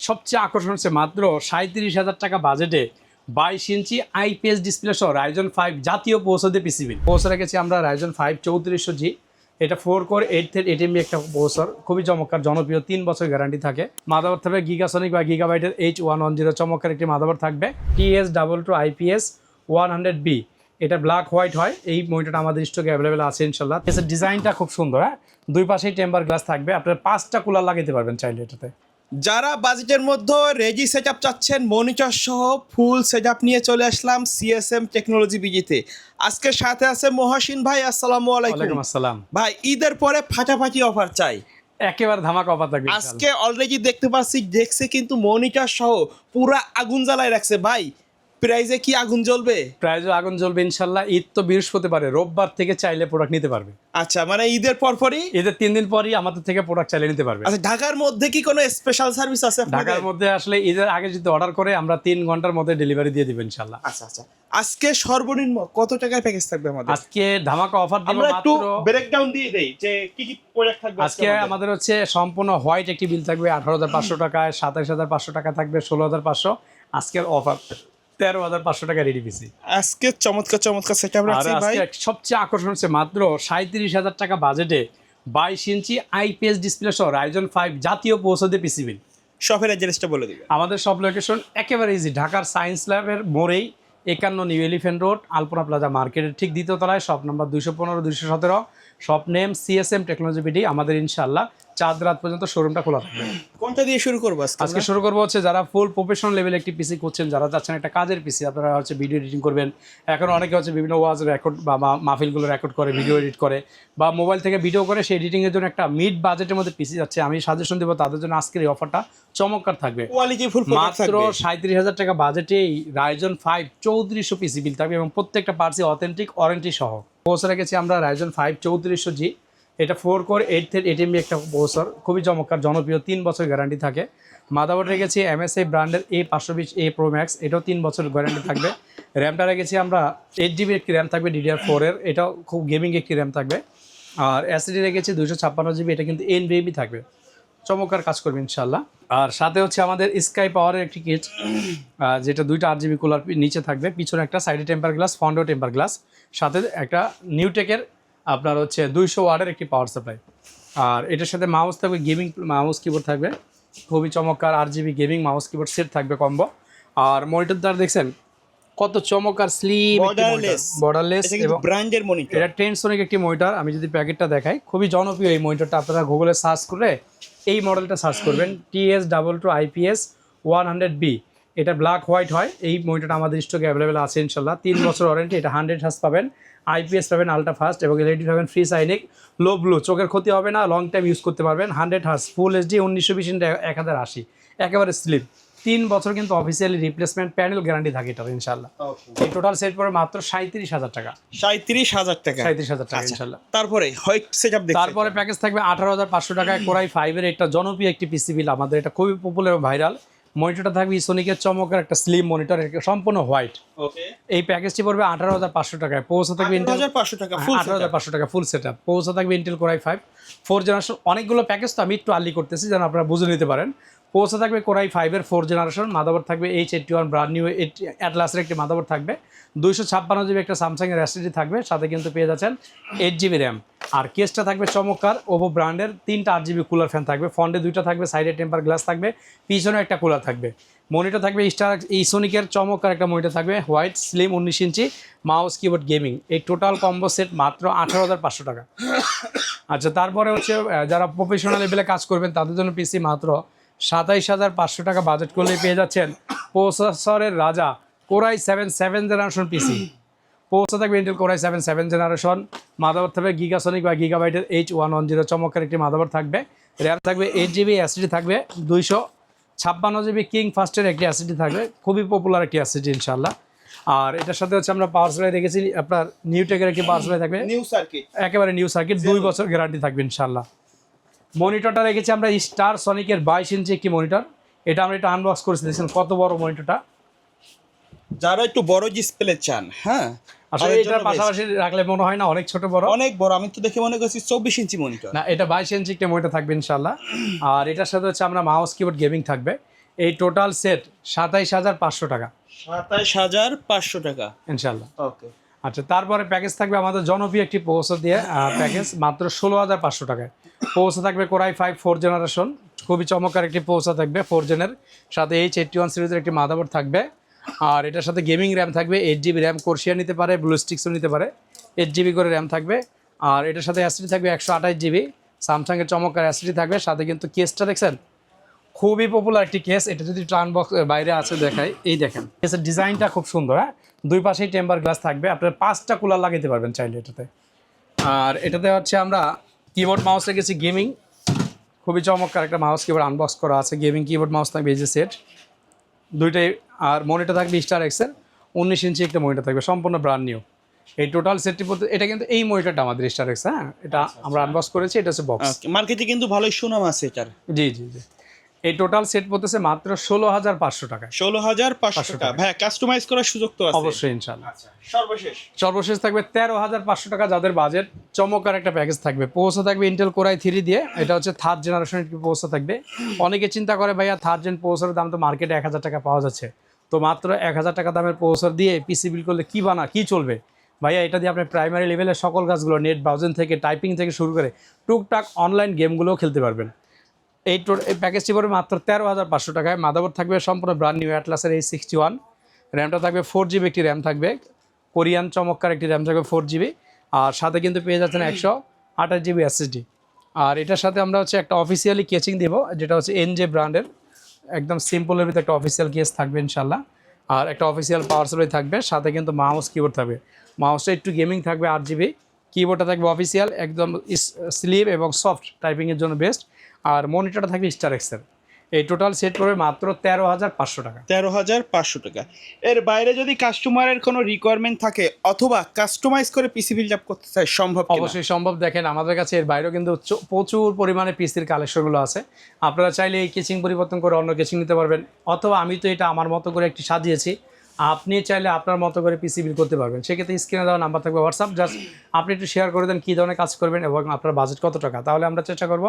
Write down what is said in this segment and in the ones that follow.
সবচেয়ে আকর্ষণ হচ্ছে মাত্র ৩৭,০০০ টাকা বাজেটে 22 ইঞ্চি আইপিএস ডিসপ্লে সহ রাইজন 5 জাতীয় প্রসেসর পিসিবি প্রসেসর রেখেছি আমরা রাইজন 5 3400G। এটা 4 কোর 8 এমবি একটা প্রসেসর, খুবই চমৎকার, জনপ্রিয়, 3 বছর গ্যারান্টি থাকে। মাদারবোর্ড থাকবে গিগাসনিক বা গিগাবাইটের H110 চমৎকার একটি মাদারবোর্ড থাকবে। TS22 IPS 100B, এটা ব্ল্যাক হোয়াইট হয়। এই মনিটরটা আমাদের স্টকে অ্যাভেলেবেল আছে ইনশাল্লাহ। এর ডিজাইনটা খুব সুন্দর, হ্যাঁ, দুই পাশেই টেম্পার গ্লাস থাকবে, আপনার 5টা কুলার লাগাতে পারবেন চাইলে এটাতে। যারা বাজেটের মধ্যে রেজি সেটআপ চাচ্ছেন মনিটর সহ ফুল সেটআপ নিয়ে চলে আসলাম সিএসএম টেকনোলজি বিজিতে। আজকে সাথে আছে মহসিন ভাই, আসসালামু আলাইকুম। ওয়ালাইকুম আসসালাম ভাই, ঈদের পরে ফাটাফাটি অফার চাই, একেবারে ধামাকা অফার থাকবে আজকে অলরেডি দেখতে পাচ্ছি দেখছে কিন্তু মনিটর সহ পুরা আগুন জ্বালায় রাখছে। ভাই প্রাইজে কি আগুন জ্বলবে? প্রাইজও আগুন জ্বলবে ইনশাল্লাহ। ঈদ তো বৃহস্পতিবারে, রোববার থেকে চাইলে প্রোডাক্ট নিতে পারবে। আচ্ছা, মানে ঈদের পরপরই, ঈদের 3 দিন পরই আমাদের থেকে প্রোডাক্ট চাইলে নিতে পারবে। আচ্ছা, ঢাকার মধ্যে কি কোনো স্পেশাল সার্ভিস আছে আপনাদের? ঢাকার মধ্যে আসলে ঈদের আগে যদি অর্ডার করে আমরা 3 ঘন্টার মধ্যে ডেলিভারি দিয়ে দিব ইনশাল্লাহ। আচ্ছা আচ্ছা, আজকে সর্বনিম্ন কত টাকায় প্যাকেজ থাকবে আমাদের? আজকে ধামাকা অফার দিব আমরা একটু মাত্র। ব্রেকডাউন দিয়ে দেই যে কি কি প্রোডাক্ট থাকবে আজকে আমাদের হচ্ছে সম্পূর্ণ হোয়াইট একটি বিল থাকবে 18,500 টাকায়, 27,500 টাকা থাকবে, 16,500। আজকের অফার 13,500 টাকা রেডি পিসি। আজকে চমৎকার চমৎকার সেটআপ আর রাখছি ভাই। আজকে সবচেয়ে আকর্ষণ হচ্ছে মাত্র 37,000 টাকা বাজেটে 22 ইঞ্চি আইপিএস ডিসপ্লে সহ রাইজন 5 জাতীয় প্রসেসর পিসিবি। শপের অ্যাড্রেসটা বলে দিবেন। আমাদের সব লোকেশন একেবারে ইজি, ঢাকার সায়েন্স ল্যাবের মোড়েই 51 নিউ এলিফ্যান্ট রোড, আলপনা প্লাজা মার্কেটের ঠিক দ্বিতীয় তলায়, shop number 215 217, shop name CSM technology BD. আমাদের ইনশাল্লাহ চাঁদ রাত পর্যন্ত শোরুমটা খোলা থাকবে। কোনটা দিয়ে শুরু করবো আজকে শুরু করবো হচ্ছে যারা ফুল প্রফেশনাল লেভেল একটি পিসি করছেন, যারা চাচ্ছেন একটা কাজের পিসি, আপনারা হচ্ছে ভিডিও এডিটিং করবেন। এখন অনেকে হচ্ছে বিভিন্ন ওয়াজ রেকর্ড বা মাহফিলগুলো রেকর্ড করে ভিডিও এডিট করে বা মোবাইল থেকে ভিডিও করে, সেই এডিটিংয়ের জন্য একটা মিড বাজেটের মধ্যে পিসি যাচ্ছে। আমি সাজেশন দেবো তাদের জন্য আজকের এই অফারটা চমৎকার থাকবে। কোয়ালিটি ফুল মাত্র 37,000 টাকা বাজেটেই রাইজন 5 3400 পিসি বিল থাকবে এবং প্রত্যেকটা পার্সি অথেন্টিক ওয়ারেন্টি সহ। পৌঁছে রেখেছি আমরা রাইজন 5 3400G। এটা 4 কোর 8 এমবি একটা প্রসেসর, খুবই চমৎকার, জনপ্রিয়, 3 বছর গ্যারান্টি থাকে। মাদারবোর্ড রেখেছি MSI ব্র্যান্ডের A520A Pro Max, এটাও 3 বছর গ্যারান্টি থাকবে। র্যামটা রেখেছি আমরা 8GB একটি র্যাম থাকবে DDR4 এর, এটাও খুব গেমিং একটি র্যাম থাকবে। আর এসএসডি রেখেছি 256GB, এটা কিন্তু NVMe থাকবে, চমৎকার কাজ করবে ইনশাল্লাহ। আর সাথে হচ্ছে আমাদের স্কাই পাওয়ারের একটি কিট, যেটা 2টা 8GB কুলার নিচে থাকবে, পিছনে একটা সাইডে টেম্পার গ্লাস, ফ্রন্টেও টেম্পার গ্লাস, সাথে একটা নিউটেকের আপনার হচ্ছে 200 ওয়াটের একটি পাওয়ার সাপ্লাই। আর এটার সাথে মাউস থাকবে, গেমিং মাউস কিবোর্ড থাকবে, খুবই চমৎকার 8GB gaming mouse keyboard set থাকবে কম্বো। আর মনিটর দ্বারা দেখছেন কত চমৎকার, স্লিম, বর্ডারলেস এবং ব্র্যান্ডের মনিটর। এটা টেনসনিক একটি মনিটর। আমি যদি প্যাকেটটা দেখাই, খুবই জনপ্রিয় এই মনিটরটা। আপনারা গুগলে সার্চ করে এই মডেলটা সার্চ করবেন, TS22 IPS 100B, এটা ব্ল্যাক হোয়াইট হয়। এই মনিটরটা আমাদের স্টকে অ্যাভেলেবেল আছে ইনশাল্লাহ। 3 বছর ওয়ারেন্টি, এটা 100 হার্জ পাবেন, IPS পাবেন আলট্রা ফাস্ট এবং এলইডি পাবেন ফ্রি সাইনিক, লো ব্লু, চোখের ক্ষতি হবে না, লং টাইম ইউজ করতে পারবেন। 100 হার্জ ফুল HD 1920x1080, একেবারে স্লিম। 3 বছর কিন্তু অফিসিয়ালি রিপ্লেসমেন্ট প্যানেল গ্যারান্টি থাকে এটার ইনশাল্লাহ। এই টোটাল সেট পড়ে মাত্র 37,000 টাকা। 37,000 টাকা, 37,000 টাকা ইনশাল্লাহ। তারপরে হোয়াইট সেটআপ দেখতে, তারপরে প্যাকেজ থাকবে 18,500 টাকায় কোরাই 5 এর একটা জনপ্রিয় একটি পিসি বিল। আমাদের এটা খুবই পপুলার এবং ভাইরাল। মনিটরটা থাকবে ইসোনিকের চমৎকার একটা স্লিম মনিটর, সম্পূর্ণ হোয়াইট। ওকে, এই প্যাকেজটি পড়বে 18,500 টাকায়। পৌঁছে থাকবে 18,500 টাকা ফুল 18,500 টাকা ফুল সেটআপ। পৌঁছে থাকবে ইন্টেল কোরাই 5 4 জেনারেশন। অনেকগুলো প্যাকেজ তো আমি একটু আর্লি করতেছি যেন আপনারা বুঝে নিতে পারেন। পৌঁছে থাকবে কোরাই 5 এর 4 জেনারেশন। মাদারবোর্ড থাকবে H81 ব্র্যান্ড নিউ অ্যাটলাসের একটি মাদারবোর্ড থাকবে, 256GB একটা স্যামসাংয়ের এসএসডি থাকবে, সাথে কিন্তু পেয়ে যাচ্ছেন 8GB র্যাম। আর কেসটা থাকবে চমৎকার ওভো ব্র্যান্ডের, 3টা 8GB কুলার ফ্যান থাকবে, ফ্রন্টে 2টা থাকবে, সাইডে টেম্পার গ্লাস থাকবে, পিছনে একটা কুলার থাকবে। মনিটর থাকবে ইসোনিকের চমৎকার একটা মনিটর থাকবে, হোয়াইট স্লিম 19 ইঞ্চি, মাউস কিবোর্ড গেমিং। এই টোটাল কম্বো সেট মাত্র 18,500 টাকা। আচ্ছা, তারপরে হচ্ছে যারা প্রফেশনাল লেভেলে কাজ করবেন তাদের জন্য পিসি মাত্র 27,500 টাকা বাজেট করলেই পেয়ে যাচ্ছেন প্রসেসরের রাজা কোরাই 7 জেনারেশন পিসি। পৌঁছে থাকবে ইন্টেল কোরাই 7 জেনারেশন। মাদারবোর্ড থাকবে গিগাসনিক বা গিগাবাইটের H110 চমৎকার একটি মাদারবোর্ড থাকবে। র্যাম থাকবে 8GB, এসএসডি থাকবে 256GB কিং ফাস্টের একটি এসএসডি থাকবে, খুবই পপুলার একটি এসএসডি ইনশাল্লাহ। আর এটার সাথে হচ্ছে আমরা পাওয়ার সাপ্লাই রেখেছি আপনার নিউটেকের একটি পাওয়ার সাপ্লাই থাকবে, নিউ সার্কিট, একেবারে নিউ সার্কিট, 2 বছর গ্যারান্টি থাকবে ইনশাল্লাহ। মনিটরটা রেখেছি আমরা স্টার সনিকের 22 ইঞ্চি একটি মনিটর। এটা আমরা এটা আনবক্স করেছি, দেখছেন কত বড় মনিটরটা। যারা একটু বড় ডিসপ্লে চান, হ্যাঁ, আসলে এটার পাশাপাশি রাখলে মনে হয় না অনেক ছোট বড়, অনেক বড়। আমি তো দেখে মনে করছি 24 ইঞ্চি মনিটর। না, এটা 22 ইঞ্চি একটা মনিটর থাকবে ইনশাল্লাহ। আর এটার সাথে হচ্ছে আমরা মাউস কিবোর্ড গেমিং থাকবে। এই টোটাল সেট 27500 টাকা 27500 টাকা ইনশাল্লাহ। ওকে। আচ্ছা, তারপরে প্যাকেজ থাকবে আমাদের জনপ্রিয় একটি প্রসেসর দিয়ে প্যাকেজ মাত্র 16500 টাকায়। প্রসেসর থাকবে কোরাই 5 4 জেনারেশন, খুবই চমৎকার একটি প্রসেসর থাকবে 4 জেনের, সাথে H81 সিরিজের একটি মাদারবোর্ড থাকবে। আর এটার সাথে গেমিং র্যাম থাকবে 8GB র্যাম, কোর্সিয়া নিতে পারে, ব্লু স্টিক্সও নিতে পারে, 8GB করে র্যাম থাকবে। আর এটার সাথে এসডি থাকবে 128GB, স্যামসাংয়ের চমৎকার এসডি থাকবে। সাথে কিন্তু কেসটা দেখছেন, খুবই পপুলার একটি কেস। এটা যদি ট্রান বক্স বাইরে আছে দেখাই, এই দেখেন কেসের ডিজাইনটা খুব সুন্দর। হ্যাঁ, দুই পাশেই টেম্পার গ্লাস থাকবে, আপনার 5টা কুলার লাগাইতে পারবেন চাইলে এটাতে। আর এটাতে হচ্ছে আমরা কিবোর্ড মাউস রেখেছি গেমিং, খুবই চমৎকার একটা মাউস কিবোর্ড আনবক্স করা আছে। গেমিং কিবোর্ড মাউস থাকবে এই যে সেট দুইটাই। আর মনিটর থাকবে স্টার এক্সের 19 ইঞ্চি একটা মনিটর থাকবে, সম্পূর্ণ ব্র্যান্ড নিউ। এই টোটাল সেটটি পড়তে, এটা কিন্তু এই মনিটরটা আমাদের স্টার এক্স। হ্যাঁ, এটা আমরা আনবক্স করেছি, এটা হচ্ছে বক্স। মার্কেটে কিন্তু ভালোই সুনাম আছে এটার। জি জি জি। এই টোটাল সেট পড়তেছে মাত্র 16500 টাকায়। 16500 টাকা। ভাই কাস্টমাইজ করার সুযোগ তো আছে অবশ্যই ইনশাআল্লাহ। আচ্ছা, সর্বশেষ সর্বশেষ থাকবে 13500 টাকা, যাদের বাজেট, চমৎকার একটা প্যাকেজ থাকবে। প্রসেসর থাকবে ইন্টেল কোরাই 3 দিয়ে, এটা হচ্ছে 3rd জেনারেশনের একটি প্রসেসর থাকবে। অনেকে চিন্তা করে ভাইয়া 3rd জেন প্রসেসরের দাম তো মার্কেটে 1000 টাকা পাওয়া যাচ্ছে, তো মাত্র 1000 টাকা দামের প্রসেসর দিয়ে পিসি বিল করলে কি চলবে ভাইয়া? এটা দিয়ে আপনি প্রাইমারি লেভেলের সকল কাজগুলো, নেট ব্রাউজিং থেকে টাইপিং থেকে শুরু করে টুকটাক অনলাইন গেমগুলোও খেলতে পারবেন। এই প্যাকেজটি পড়বে মাত্র 13500 টাকায়। মাদারবোর্ড থাকবে সম্পূর্ণ ব্র্যান্ড নিউ অ্যাটলাসের H61, র্যামটা থাকবে 4GB একটি র্যাম থাকবে, কোরিয়ান চমৎকার একটি র্যাম থাকবে 4GB। আর সাথে কিন্তু পেয়ে যাচ্ছেন 128GB এসএসডি। আর এটার সাথে আমরা হচ্ছে একটা অফিসিয়ালি কেচিং দেবো, যেটা হচ্ছে NJ ব্র্যান্ডের, একদম সিম্পলের ভিতরে একটা অফিসিয়াল কেস থাকবে ইনশাল্লাহ। আর একটা অফিসিয়াল পাওয়ার সাপ্লাই থাকবে, সাথে কিন্তু মাউস কিবোর্ড থাকবে। মাউসটা একটু গেমিং থাকবে 8GB, কিবোর্ডটা থাকবে অফিসিয়াল, একদম স্লিপ এবং সফট টাইপিংয়ের জন্য বেস্ট। আর মনিটরটা থাকবে স্টার এক্সের। এই টোটাল সেট পড়বে মাত্র 13500 টাকা। 13500 টাকা। এর বাইরে যদি কাস্টমারের কোনো রিকোয়ারমেন্ট থাকে অথবা কাস্টমাইজ করে পিসি বিল্ড আপ করতে চায়, সম্ভব কিনা? অবশ্যই সম্ভব। দেখেন আমাদের কাছে এর বাইরেও কিন্তু প্রচুর পরিমাণে পিসির কালেকশনগুলো আছে। আপনারা চাইলে এই কেচিং পরিবর্তন করে অন্য কেচিং নিতে পারবেন, অথবা আমি তো এটা আমার মতো করে একটি সাজিয়েছি, আপনি চাইলে আপনার মতো করে পিসি বিল করতে পারবেন। সেক্ষেত্রে স্ক্রিনে দেওয়া নাম্বার থাকবে হোয়াটসঅ্যাপ, জাস্ট আপনি একটু শেয়ার করে দেন কী ধরনের কাজ করবেন এবং আপনার বাজেট কত টাকা, তাহলে আমরা চেষ্টা করব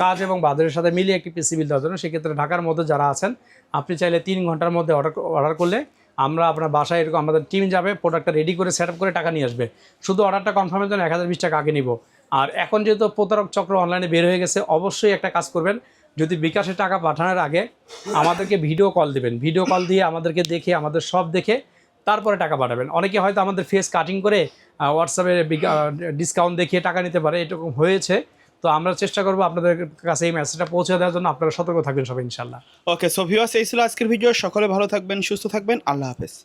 কাজ এবং বাজেটের সাথে মিলিয়ে একটি পিসি বিল দেওয়ার জন্য। সেক্ষেত্রে ঢাকার মধ্যে যারা আছেন, আপনি চাইলে 3 ঘন্টার মধ্যে অর্ডার করলে আমরা আপনার বাসায় এরকম আমাদের টিম যাবে, প্রোডাক্টটা রেডি করে সেট আপ করে টাকা নিয়ে আসবে। শুধু অর্ডারটা কনফার্মের জন্য 1020 টাকা আগে নিব। আর এখন যেহেতু প্রতারক চক্র অনলাইনে বের হয়ে গেছে, অবশ্যই একটা কাজ করবেন, যদি বিকাশে টাকা পাঠানোর আগে আমাদেরকে ভিডিও কল দেবেন, ভিডিও কল দিয়ে আমাদেরকে দেখে, আমাদের সব দেখে তারপরে টাকা পাঠাবেন। অনেকে হয়তো আমাদের ফেস কাটিং করে হোয়াটসঅ্যাপে ডিসকাউন্ট দেখিয়ে টাকা নিতে পারে, এরকম হয়েছে। তো আমরা চেষ্টা করবো আপনাদের কাছে এই মেসেজটা পৌঁছে দেওয়ার জন্য। আপনারা সতর্ক থাকবেন সবাই ইনশাল্লাহ। ওকে, সো ভিউয়ার্স, এই ছিল আজকের ভিডিও। সকলে ভালো থাকবেন, সুস্থ থাকবেন, আল্লাহ হাফেজ।